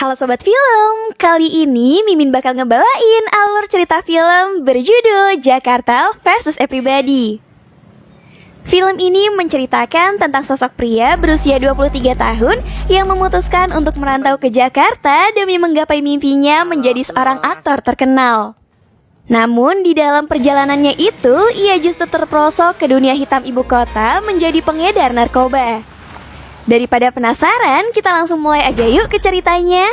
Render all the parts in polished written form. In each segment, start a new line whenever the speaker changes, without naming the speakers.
Halo Sobat Film, kali ini Mimin bakal ngebawain alur cerita film berjudul Jakarta vs Everybody. Film ini menceritakan tentang sosok pria berusia 23 tahun yang memutuskan untuk merantau ke Jakarta demi menggapai mimpinya menjadi seorang aktor terkenal. Namun di dalam perjalanannya itu, ia justru terperosok ke dunia hitam ibu kota menjadi pengedar narkoba. Daripada penasaran, kita langsung mulai aja yuk ke ceritanya.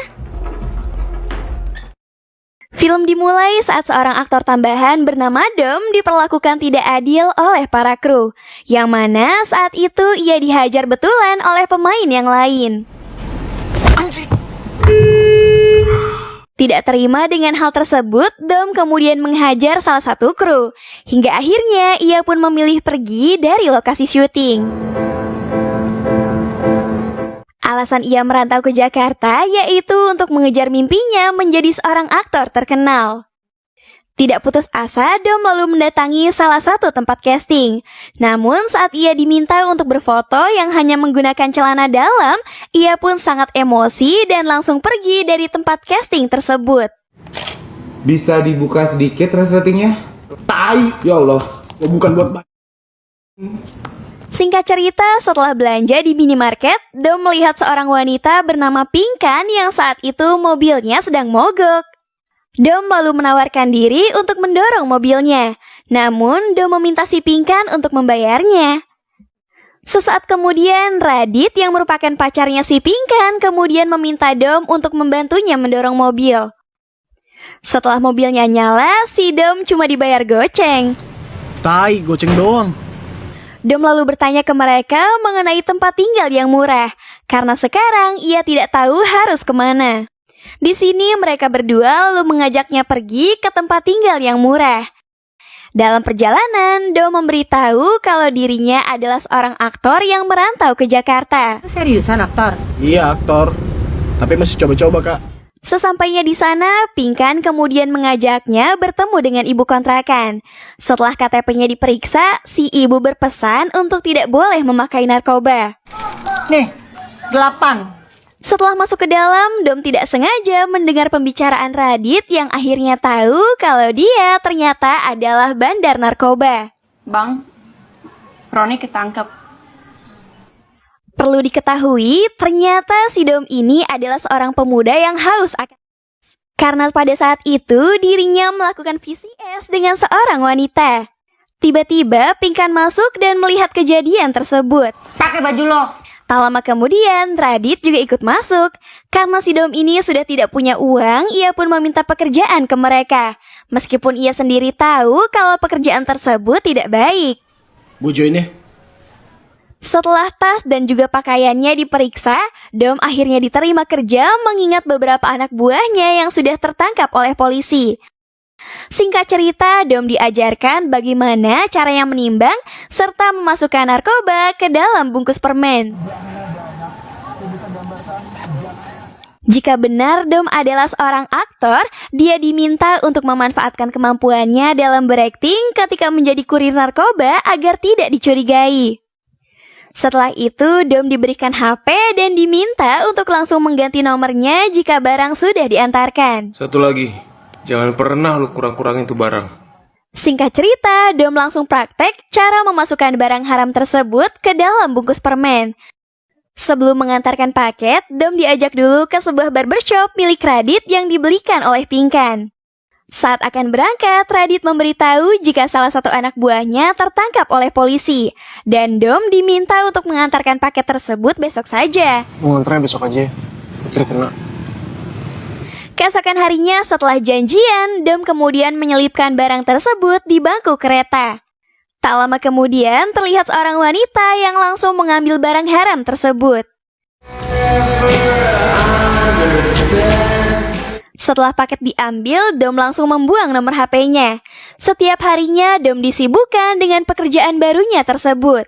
Film dimulai saat seorang aktor tambahan bernama Dom diperlakukan tidak adil oleh para kru, yang mana saat itu ia dihajar betulan oleh pemain yang lain. Tidak terima dengan hal tersebut, Dom kemudian menghajar salah satu kru, hingga akhirnya ia pun memilih pergi dari lokasi syuting. Alasan ia merantau ke Jakarta yaitu untuk mengejar mimpinya menjadi seorang aktor terkenal. Tidak putus asa, Dom lalu mendatangi salah satu tempat casting. Namun saat ia diminta untuk berfoto yang hanya menggunakan celana dalam, ia pun sangat emosi dan langsung pergi dari tempat casting tersebut.
Bisa dibuka sedikit resletingnya? Tai! Ya Allah, bukan buat...
Singkat cerita, setelah belanja di minimarket, Dom melihat seorang wanita bernama Pinkan yang saat itu mobilnya sedang mogok. Dom lalu menawarkan diri untuk mendorong mobilnya. Namun, Dom meminta si Pinkan untuk membayarnya. Sesaat kemudian, Radit yang merupakan pacarnya si Pinkan kemudian meminta Dom untuk membantunya mendorong mobil. Setelah mobilnya nyala, si Dom cuma dibayar goceng.
Tai, goceng doang.
Dom lalu bertanya ke mereka mengenai tempat tinggal yang murah, karena sekarang ia tidak tahu harus kemana. Di sini mereka berdua lalu mengajaknya pergi ke tempat tinggal yang murah. Dalam perjalanan, Dom memberitahu kalau dirinya adalah seorang aktor yang merantau ke Jakarta.
Seriusan aktor?
Iya, aktor. Tapi masih coba-coba, Kak.
Sesampainya di sana, Pinkan kemudian mengajaknya bertemu dengan ibu kontrakan. Setelah KTP-nya diperiksa, si ibu berpesan untuk tidak boleh memakai narkoba.
Nih, 8.
Setelah masuk ke dalam, Dom tidak sengaja mendengar pembicaraan Radit yang akhirnya tahu kalau dia ternyata adalah bandar narkoba.
Bang, Roni ketangkep.
Perlu diketahui, ternyata si Dom ini adalah seorang pemuda yang haus akan... Karena pada saat itu dirinya melakukan VCS dengan seorang wanita. Tiba-tiba Pinkan masuk dan melihat kejadian tersebut.
Pakai baju lo.
Tak lama kemudian, Radit juga ikut masuk. Karena si Dom ini sudah tidak punya uang, ia pun meminta pekerjaan ke mereka. Meskipun ia sendiri tahu kalau pekerjaan tersebut tidak baik.
Gue join ya.
Setelah tas dan juga pakaiannya diperiksa, Dom akhirnya diterima kerja mengingat beberapa anak buahnya yang sudah tertangkap oleh polisi. Singkat cerita, Dom diajarkan bagaimana caranya menimbang serta memasukkan narkoba ke dalam bungkus permen. Jika benar Dom adalah seorang aktor, dia diminta untuk memanfaatkan kemampuannya dalam berakting ketika menjadi kurir narkoba agar tidak dicurigai. Setelah itu, Dom diberikan HP dan diminta untuk langsung mengganti nomornya jika barang sudah diantarkan.
Satu lagi, jangan pernah lu kurang-kurangin tuh barang.
Singkat cerita, Dom langsung praktek cara memasukkan barang haram tersebut ke dalam bungkus permen. Sebelum mengantarkan paket, Dom diajak dulu ke sebuah barbershop milik Radit yang dibelikan oleh Pinkan. Saat akan berangkat, Radit memberitahu jika salah satu anak buahnya tertangkap oleh polisi, dan Dom diminta untuk mengantarkan paket tersebut besok saja.
Mau nganternya besok aja. Putri kena.
Keesokan harinya setelah janjian, Dom kemudian menyelipkan barang tersebut di bangku kereta. Tak lama kemudian, terlihat seorang wanita yang langsung mengambil barang haram tersebut. Setelah paket diambil, Dom langsung membuang nomor HP-nya. Setiap harinya, Dom disibukkan dengan pekerjaan barunya tersebut.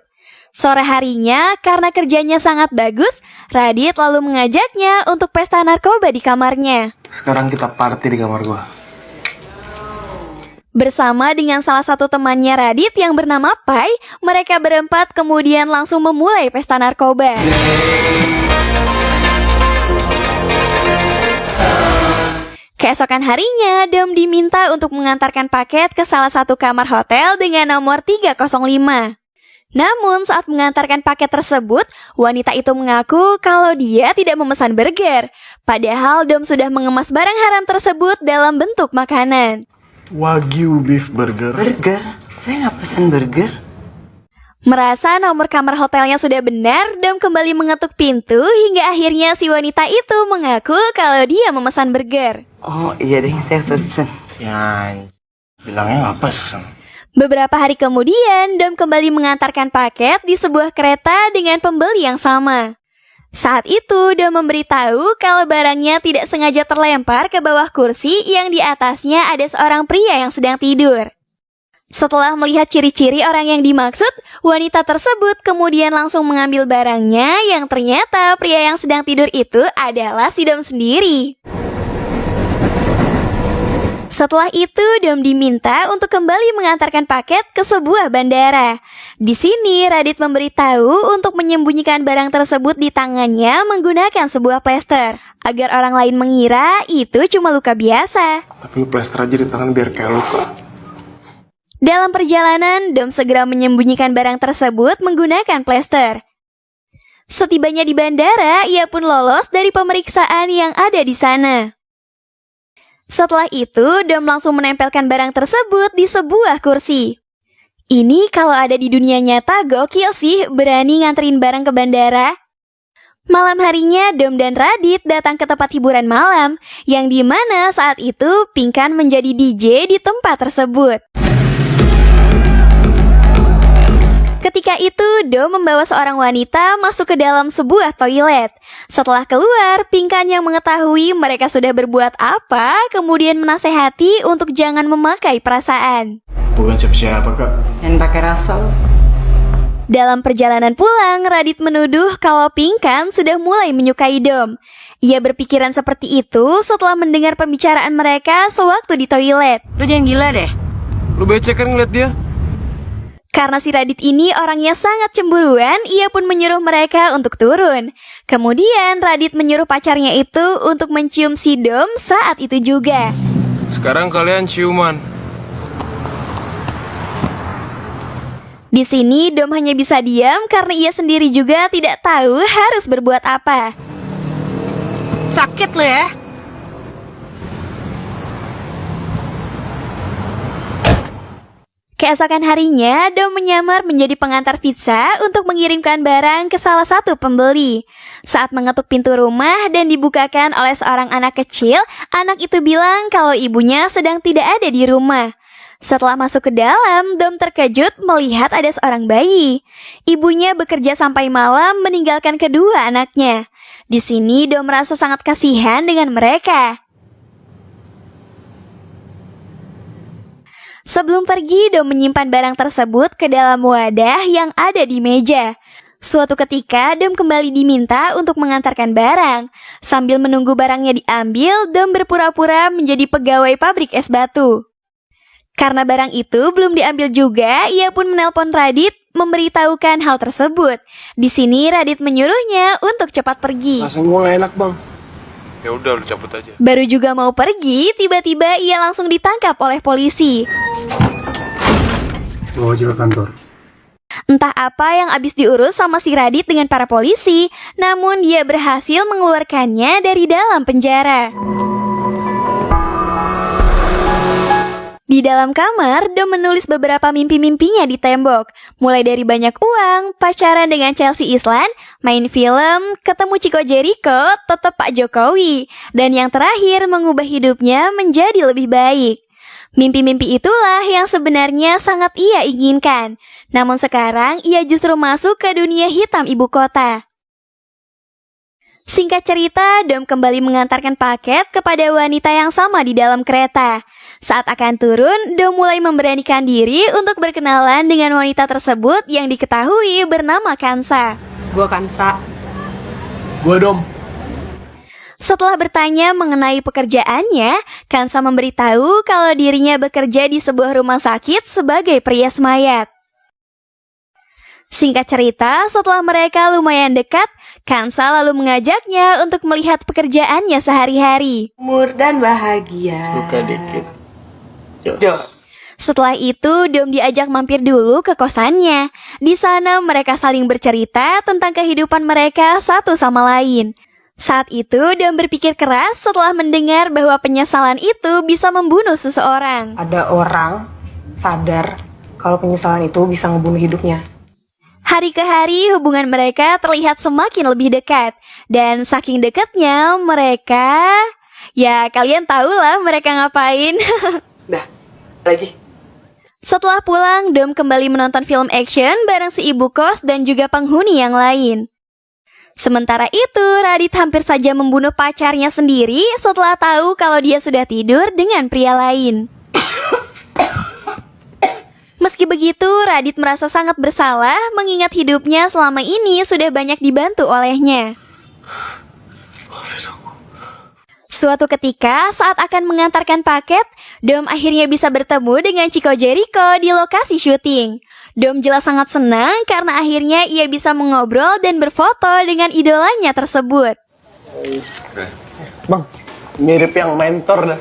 Sore harinya, karena kerjanya sangat bagus, Radit lalu mengajaknya untuk pesta narkoba di kamarnya.
Sekarang kita party di kamar gua.
Bersama dengan salah satu temannya Radit yang bernama Pai, mereka berempat kemudian langsung memulai pesta narkoba. Keesokan harinya, Dom diminta untuk mengantarkan paket ke salah satu kamar hotel dengan nomor 305. Namun saat mengantarkan paket tersebut, wanita itu mengaku kalau dia tidak memesan burger. Padahal Dom sudah mengemas barang haram tersebut dalam bentuk makanan.
Wagyu beef burger.
Burger? Saya nggak pesen burger.
Merasa nomor kamar hotelnya sudah benar, Dom kembali mengetuk pintu hingga akhirnya si wanita itu mengaku kalau dia memesan burger.
Oh iya deh, saya pesen.
Ya, bilangnya nggak pesen.
Beberapa hari kemudian, Dom kembali mengantarkan paket di sebuah kereta dengan pembeli yang sama. Saat itu, Dom memberitahu kalau barangnya tidak sengaja terlempar ke bawah kursi yang di atasnya ada seorang pria yang sedang tidur. Setelah melihat ciri-ciri orang yang dimaksud, wanita tersebut kemudian langsung mengambil barangnya yang ternyata pria yang sedang tidur itu adalah si Dom sendiri. Setelah itu, Dom diminta untuk kembali mengantarkan paket ke sebuah bandara. Di sini, Radit memberitahu untuk menyembunyikan barang tersebut di tangannya menggunakan sebuah plester, agar orang lain mengira itu cuma luka biasa.
Tapi lu plester aja di tangan biar kayak luka.
Dalam perjalanan, Dom segera menyembunyikan barang tersebut menggunakan plester. Setibanya di bandara, ia pun lolos dari pemeriksaan yang ada di sana. Setelah itu, Dom langsung menempelkan barang tersebut di sebuah kursi. Ini kalau ada di dunia nyata gokil sih, berani nganterin barang ke bandara. Malam harinya, Dom dan Radit datang ke tempat hiburan malam, yang dimana saat itu Pinkan menjadi DJ di tempat tersebut. Ketika itu, Dom membawa seorang wanita masuk ke dalam sebuah toilet. Setelah keluar, Pinkan yang mengetahui mereka sudah berbuat apa, kemudian menasehati untuk jangan memakai perasaan.
Bukan siapa-siapa, Kak.
Dan pakai rasa lo.
Dalam perjalanan pulang, Radit menuduh kalau Pinkan sudah mulai menyukai Dom. Ia berpikiran seperti itu setelah mendengar pembicaraan mereka sewaktu di toilet.
Lu jangan gila deh.
Lu becek kan ngeliat dia?
Karena si Radit ini orangnya sangat cemburuan, ia pun menyuruh mereka untuk turun. Kemudian Radit menyuruh pacarnya itu untuk mencium si Dom saat itu juga.
Sekarang kalian ciuman.
Di sini Dom hanya bisa diam karena ia sendiri juga tidak tahu harus berbuat apa.
Sakit lu ya.
Keesokan harinya, Dom menyamar menjadi pengantar pizza untuk mengirimkan barang ke salah satu pembeli. Saat mengetuk pintu rumah dan dibukakan oleh seorang anak kecil, anak itu bilang kalau ibunya sedang tidak ada di rumah. Setelah masuk ke dalam, Dom terkejut melihat ada seorang bayi. Ibunya bekerja sampai malam meninggalkan kedua anaknya. Di sini Dom merasa sangat kasihan dengan mereka. Sebelum pergi, Dom menyimpan barang tersebut ke dalam wadah yang ada di meja. Suatu ketika, Dom kembali diminta untuk mengantarkan barang. Sambil menunggu barangnya diambil, Dom berpura-pura menjadi pegawai pabrik es batu. Karena barang itu belum diambil juga, ia pun menelpon Radit memberitahukan hal tersebut. Di sini Radit menyuruhnya untuk cepat pergi.
Rasanya gue gak enak, Bang.
Ya udah lu cabut aja.
Baru juga mau pergi, tiba-tiba ia langsung ditangkap oleh polisi.
Bawa aja ke kantor.
Entah apa yang habis diurus sama si Radit dengan para polisi, namun dia berhasil mengeluarkannya dari dalam penjara. Di dalam kamar, Dom menulis beberapa mimpi-mimpinya di tembok. Mulai dari banyak uang, pacaran dengan Chelsea Islan, main film, ketemu Chico Jericho, tetap Pak Jokowi, dan yang terakhir mengubah hidupnya menjadi lebih baik. Mimpi-mimpi itulah yang sebenarnya sangat ia inginkan. Namun sekarang ia justru masuk ke dunia hitam ibu kota. Singkat cerita, Dom kembali mengantarkan paket kepada wanita yang sama di dalam kereta. Saat akan turun, Dom mulai memberanikan diri untuk berkenalan dengan wanita tersebut yang diketahui bernama Kansa.
Gua Kansa.
Gue Dom.
Setelah bertanya mengenai pekerjaannya, Kansa memberitahu kalau dirinya bekerja di sebuah rumah sakit sebagai perias mayat. Singkat cerita, setelah mereka lumayan dekat, Kansa lalu mengajaknya untuk melihat pekerjaannya sehari-hari.
Umur dan bahagia.
Buka dikit.
Jo.
Setelah itu, Dom diajak mampir dulu ke kosannya. Di sana mereka saling bercerita tentang kehidupan mereka satu sama lain. Saat itu, Dom berpikir keras setelah mendengar bahwa penyesalan itu bisa membunuh seseorang.
Ada orang sadar kalau penyesalan itu bisa ngebunuh hidupnya.
Hari ke hari hubungan mereka terlihat semakin lebih dekat. Dan saking dekatnya mereka... Ya kalian tahulah mereka ngapain.
Dah, lagi.
Setelah pulang, Dom kembali menonton film action bareng si ibu kos dan juga penghuni yang lain. Sementara itu, Radit hampir saja membunuh pacarnya sendiri setelah tahu kalau dia sudah tidur dengan pria lain. Meski begitu, Radit merasa sangat bersalah mengingat hidupnya selama ini sudah banyak dibantu olehnya. Suatu ketika, saat akan mengantarkan paket, Dom akhirnya bisa bertemu dengan Chico Jericho di lokasi syuting. Dom jelas sangat senang karena akhirnya ia bisa mengobrol dan berfoto dengan idolanya tersebut.
Bang, mirip yang mentor dah.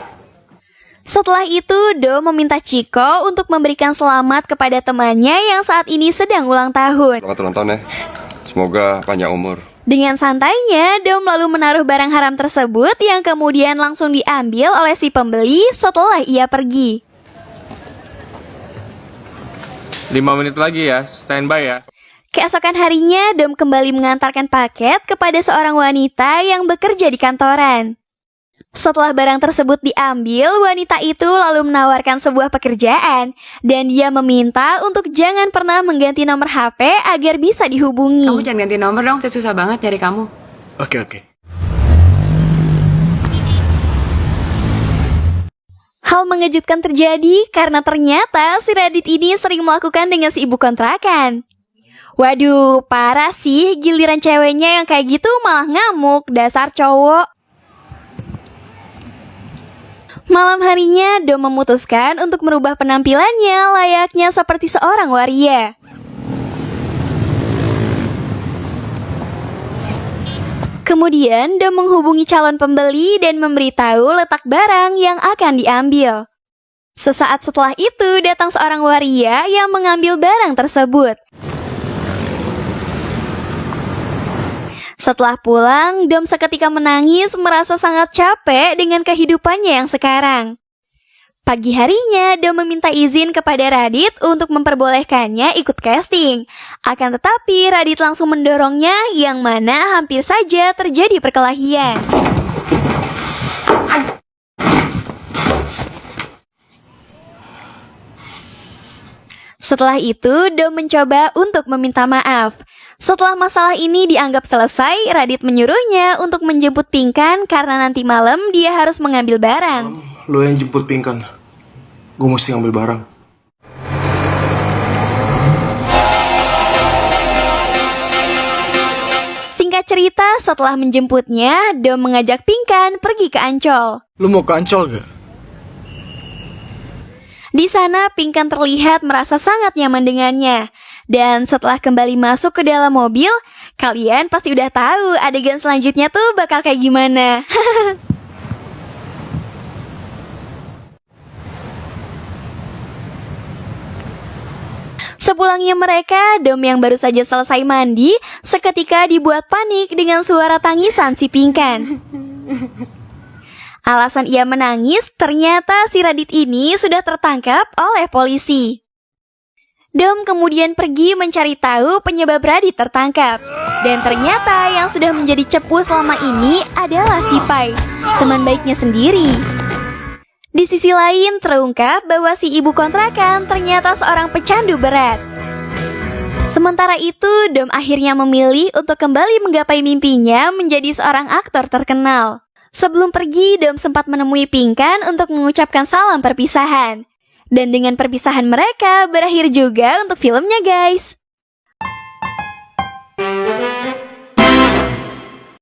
Setelah itu, Dom meminta Chico untuk memberikan selamat kepada temannya yang saat ini sedang ulang tahun.
Selamat ulang tahun ya. Semoga panjang umur.
Dengan santainya, Dom lalu menaruh barang haram tersebut yang kemudian langsung diambil oleh si pembeli setelah ia pergi.
5 menit lagi ya, standby ya.
Keesokan harinya, Dom kembali mengantarkan paket kepada seorang wanita yang bekerja di kantoran. Setelah barang tersebut diambil, wanita itu lalu menawarkan sebuah pekerjaan dan dia meminta untuk jangan pernah mengganti nomor HP agar bisa dihubungi.
Kamu jangan ganti nomor dong, saya susah banget nyari kamu.
Oke.
Hal mengejutkan terjadi karena ternyata si Radit ini sering melakukan dengan si ibu kontrakan. Waduh, parah sih, giliran ceweknya yang kayak gitu malah ngamuk, dasar cowok. Malam harinya, Dom memutuskan untuk merubah penampilannya layaknya seperti seorang waria. Kemudian, Dom menghubungi calon pembeli dan memberitahu letak barang yang akan diambil. Sesaat setelah itu, datang seorang waria yang mengambil barang tersebut. Setelah pulang, Dom seketika menangis merasa sangat capek dengan kehidupannya yang sekarang. Pagi harinya, Dom meminta izin kepada Radit untuk memperbolehkannya ikut casting. Akan tetapi, Radit langsung mendorongnya yang mana hampir saja terjadi perkelahian. Setelah itu, Dom mencoba untuk meminta maaf. Setelah masalah ini dianggap selesai, Radit menyuruhnya untuk menjemput Pinkan karena nanti malam dia harus mengambil barang.
Lo yang jemput Pinkan. Gue mesti ngambil barang.
Singkat cerita, setelah menjemputnya, Dom mengajak Pinkan pergi ke Ancol.
Lo mau ke Ancol gak?
Di sana, Pinkan terlihat merasa sangat nyaman dengannya. Dan setelah kembali masuk ke dalam mobil, kalian pasti udah tahu adegan selanjutnya tuh bakal kayak gimana. Sepulangnya mereka, Dom yang baru saja selesai mandi, seketika dibuat panik dengan suara tangisan si Pinkan. Alasan ia menangis, ternyata si Radit ini sudah tertangkap oleh polisi. Dom kemudian pergi mencari tahu penyebab Radit tertangkap. Dan ternyata yang sudah menjadi cepu selama ini adalah si Pai, teman baiknya sendiri. Di sisi lain terungkap bahwa si ibu kontrakan ternyata seorang pecandu berat. Sementara itu, Dom akhirnya memilih untuk kembali menggapai mimpinya menjadi seorang aktor terkenal. Sebelum pergi, Dom sempat menemui Pinkan untuk mengucapkan salam perpisahan. Dan dengan perpisahan mereka, berakhir juga untuk filmnya, guys.